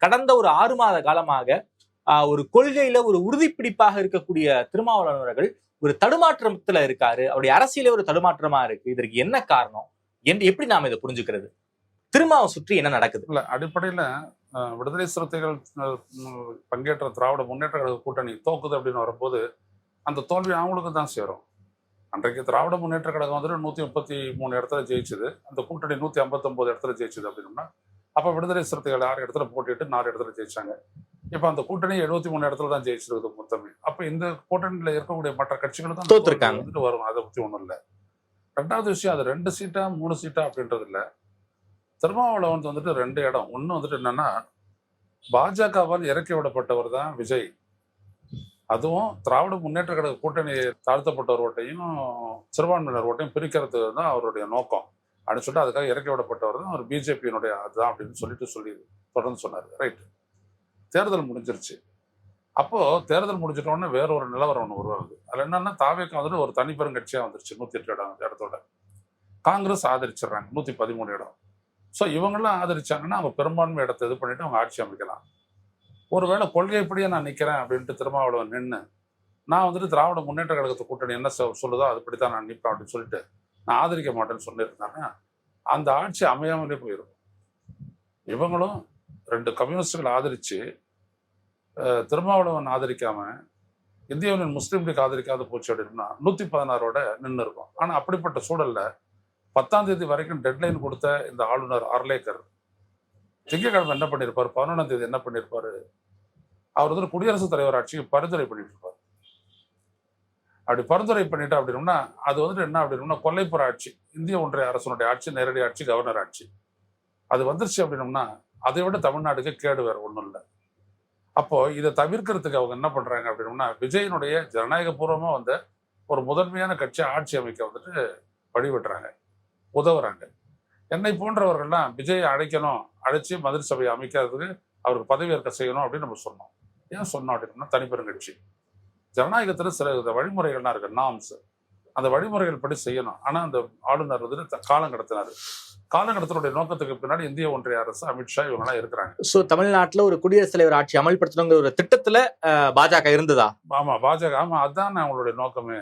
கடந்த ஒரு 6 மாத காலமாக ஒரு கொள்கையில ஒரு உறுதிப்பிடிப்பாக இருக்கக்கூடிய திருமாவளவன் அவர்கள் ஒரு தடுமாற்றத்துல இருக்காரு. அவருடைய அரசியலே ஒரு தடுமாற்றமா இருக்கு. இதற்கு என்ன காரணம்? எப்படி நாம இதை புரிஞ்சுக்கிறது? திருமாவை சுற்றி என்ன நடக்குது? இல்ல, அடிப்படையில விடுதலை சிறுத்தைகள் பங்கேற்ற திராவிட முன்னேற்ற கழக கூட்டணி தோக்குது அப்படின்னு வரும்போது அந்த தோல்வி அவங்களுக்கு தான் சேரும். அன்றைக்கு திராவிட முன்னேற்ற கழகம் வந்துட்டு 133 இடத்துல ஜெயிச்சுது, அந்த கூட்டணி 159 இடத்துல ஜெயிச்சுது அப்படின்னா அப்ப விடுதலை சிறுத்தைகள் 6 இடத்துல போட்டிட்டு 4 இடத்துல ஜெயிச்சாங்க. இப்ப அந்த கூட்டணி 73 இடத்துல தான் ஜெயிச்சிருக்கு மொத்தமே. அப்ப இந்த கூட்டணியில இருக்கக்கூடிய மற்ற கட்சிகள் தான் தோத்துருக்காங்க வந்துட்டு வரும். அதை பத்தி ஒண்ணும் இல்லை. ரெண்டாவது விஷயம், அது 2 சீட்டா 3 சீட்டா அப்படின்றது இல்லை. திருமாவளவன் வந்துட்டு 2 இடம். ஒண்ணு வந்துட்டு என்னன்னா, பாஜகவால் இறக்கி விடப்பட்டவர் தான் விஜய். அதுவும் திராவிட முன்னேற்ற கழக கூட்டணி தாழ்த்தப்பட்டவர் ஓட்டையும் சிறுபான்மையினர் ஓட்டையும் பிரிக்கிறது தான் அவருடைய நோக்கம் அப்படின்னு சொல்லிட்டு அதுக்காக இறக்கி விடப்பட்டவர் தான் அவர் பிஜேபியினுடைய அதுதான் அப்படின்னு சொல்லி தொடர்ந்து சொன்னார். ரைட். தேர்தல் முடிஞ்சிருச்சு. அப்போ தேர்தல் முடிஞ்சிட்ட உடனே வேற ஒரு நிலவரம் ஒன்று உருவாகுது. அதுல என்னன்னா, தாவேக்கா வந்துட்டு ஒரு தனிப்பெரும் கட்சியா வந்துருச்சு 108 இடத்தோட. காங்கிரஸ் ஆதரிச்சிடுறாங்க 113 இடம். ஸோ இவங்கெல்லாம் ஆதரிச்சாங்கன்னா அவங்க பெரும்பான்மை இடத்தை இது பண்ணிட்டு அவங்க ஆட்சி அமைக்கலாம். ஒருவேளை கொள்கைப்படியே நான் நிற்கிறேன் அப்படின்ட்டு திருமாவளவன் நின்று நான் வந்துட்டு திராவிட முன்னேற்ற கழகத்து கூட்டணி என்ன சொல்லுதோ அதுபடித்தான் நான் நிற்பேன் அப்படின்னு சொல்லிட்டு நான் ஆதரிக்க மாட்டேன்னு சொல்லியிருந்தாங்க, அந்த ஆட்சி அமையாமலே போயிருக்கும். இவங்களும் 2 கம்யூனிஸ்டுகள் ஆதரிச்சு திருமாவளவன் ஆதரிக்காம இந்திய யூனியன் முஸ்லீம் லீக் ஆதரிக்காத போச்சு அப்படின்னா 116ஓட நின்று இருக்கும். ஆனா அப்படிப்பட்ட சூழல்ல 10ஆம் தேதி வரைக்கும் டெட்லைன் கொடுத்த இந்த ஆளுநர் அர்லேக்கர் திங்கட்கிழமை என்ன பண்ணியிருப்பாரு, 11ஆம் தேதி என்ன பண்ணியிருப்பாரு, அவர் வந்து குடியரசுத் தலைவர் ஆட்சிக்கு பரிந்துரை பண்ணிட்டு இருப்பார். அப்படி பரிந்துரை பண்ணிட்டு அப்படின்னா அது வந்துட்டு என்ன அப்படின்னா கொல்லைப்புற ஆட்சி, இந்திய ஒன்றிய அரசனுடைய ஆட்சி, நேரடி ஆட்சி, கவர்னர் ஆட்சி அது வந்துருச்சு அப்படின்னோம்னா அதை விட தமிழ்நாட்டுக்கு கேடு வேற ஒன்றும் இல்லை. அப்போ இதை தவிர்க்கிறதுக்கு அவங்க என்ன பண்றாங்க அப்படின்னா, விஜயனுடைய ஜனநாயக பூர்வமா வந்த ஒரு முதன்மையான கட்சி ஆட்சி அமைக்க வந்துட்டு வழிவிடுறாங்க, உதவுறாங்க. என்னை போன்றவர்கள்லாம் விஜயை அழைக்கணும், அழைச்சி மந்திரி சபையை அமைக்கிறதுக்கு அவருக்கு பதவியேற்க செய்யணும் அப்படின்னு நம்ம சொன்னோம். ஏன் சொன்னோம் அப்படின்னா, தனிப்பெரும் கட்சி ஜனநாயகத்துல சில வழிமுறைகள்லாம் இருக்கு, நாம்ஸ். அந்த வழிமுறைகள் படி செய்யணும். ஆனா அந்த ஆளுநர் வந்துட்டு காலம் கடத்தினாரு. காலகட்டத்தினுடைய நோக்கத்துக்கு பின்னாடி இந்திய ஒன்றிய அரசு, அமித்ஷா இவங்கெல்லாம் இருக்கிறாங்க. சோ தமிழ்நாட்டுல ஒரு குடியரசுத் தலைவர் ஆட்சி அமல்படுத்தணுங்கிற ஒரு திட்டத்துல பாஜக இருந்ததா? ஆமா, பாஜக, ஆமா, அதுதான் அவங்களுடைய நோக்கமே.